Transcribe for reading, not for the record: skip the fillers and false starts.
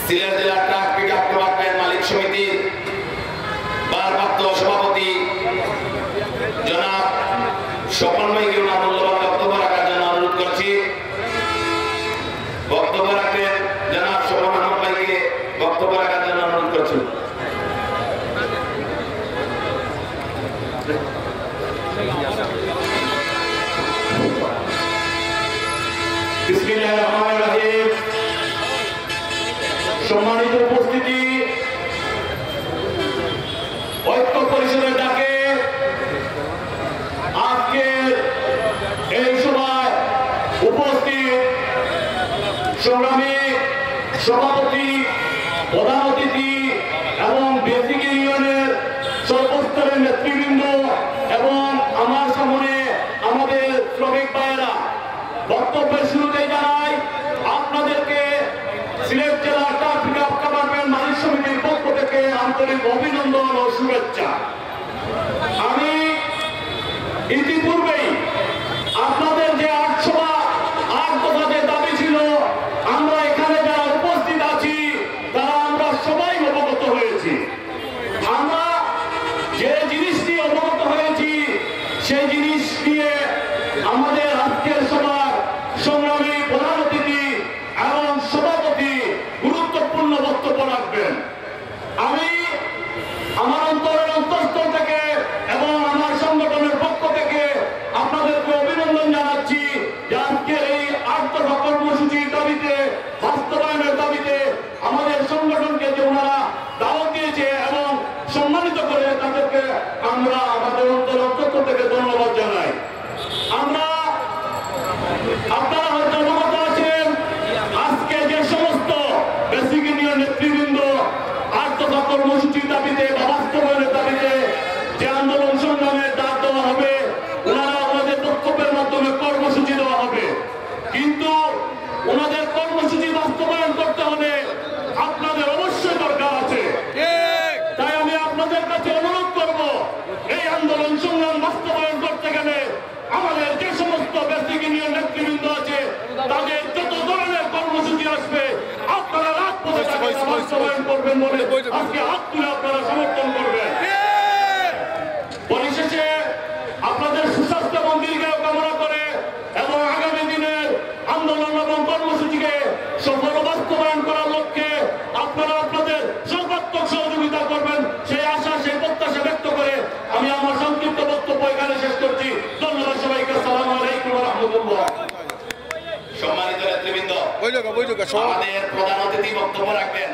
সিলেট জেলা truck pickup department মালিক সমিতির ভারপ্রাপ্ত সভাপতি জনাব স্বপন ভাইকে ওনার মূল্যবান বক্তব্য রাখার জন্য অনুরোধ করছি। বক্তব্য রাখবেন জনাব স্বপন আহমদ ভাইকে বক্তব্য রাখার জন্য অনুরোধ করছি। বিসমিল্লাহির রহমানির রহিম। সম্মানিত উপস্থিতি, ঐক্য পরিষদের ডাকে আজকের এই সভায় উপস্থিত সংগ্রামী সভাপতি, প্রধান অতিথি এবং বেসিক ইউনিয়নের সর্বস্তরের নেতৃবৃন্দ এবং আমার সামনে আমাদের শ্রমিক ভাইয়েরা, বক্তব্যের শুরুতে জানাই আপনাদেরকে সিলেট জেলা ট্রাক পিকআপ ডিপার্টমেন্ট মালিক সমিতির পক্ষ থেকে আন্তরিক অভিনন্দন ও শুভেচ্ছা। আমি ইতিপূর্বেই আপনাদের যে 8 দফা যে দাবি ছিল, আমরা এখানে যারা উপস্থিত আছি তারা আমরা সবাই অবগত হয়েছি। আমরা যে জিনিস নিয়ে অবগত হয়েছি সেই জিনিস নিয়ে আমাদের আজকের সভার সংগ্রামী প্রধান অতিথি এবং সভাপতি গুরুত্বপূর্ণ বক্তব্য রাখবেন। আমি আমার অন্তরের অন্তঃস্থল থেকে এবং আমার সংগঠনের পক্ষ থেকে আপনাদেরকে অভিনন্দন জানাচ্ছি যে আজকের এই 8 দফা কর্মসূচির দাবিতে, বাস্তবায়নের দাবিতে আমাদের সংগঠনকে যে ওনারা দাওয়াত দিয়েছে এবং সম্মানিত করে তাদেরকে আমরা আমাদের অন্তরের অন্তঃস্থল থেকে ধন্যবাদ জানাই। আপনারা হয়তো অবগত আছেন আজকে যে সমস্ত বেসিক ইউনিয়ন নেতৃবৃন্দ 8 দফা কর্মসূচির দাবিতে বা বাস্তবায়নের দাবিতে যে আন্দোলন সংগ্রামের ডাক দেওয়া হবে, ওনারা ওনাদের বক্তব্যের মাধ্যমে কর্মসূচি দেওয়া হবে। কিন্তু ওনাদের কর্মসূচি বাস্তবায়ন করতে হলে আপনাদের অবশ্যই দরকার আছে। তাই আমি আপনাদের কাছে অনুরোধ করব, এই আন্দোলন সংগ্রাম বাস্তবায়ন করতে গেলে আমাদের যে সমস্ত বেসিক ইউনিয়ন নেতৃবৃন্দ আছে তাদের যত ধরনের কর্মসূচি আসবে আপনারা রাজপথে বাস্তবায়ন করবেন বলে আজকে হাত তুলে আপনারা সমর্থন করবেন। পরিশেষে আপনাদের সুস্বাস্থ্য এবং দীর্ঘায়ু কামনা করে এবং আগামী দিনের আন্দোলন এবং কর্মসূচিকে সফল বাস্তবায়ন করার লক্ষ্যে আপনারা আপনাদের সর্বাত্মক সহযোগিতা করবেন সেই আশা, সেই প্রত্যাশা ব্যক্ত করে আমি আমার সংক্ষিপ্ত বক্তব্য এখানে শেষ করছি। ধন্যবাদ সবাইকে। আসসালামু আলাইকুম ওয়া রাহমাতুল্লাহ। সম্মানিত নেতৃবৃন্দ, আমাদের প্রধান অতিথি বক্তব্য রাখবেন।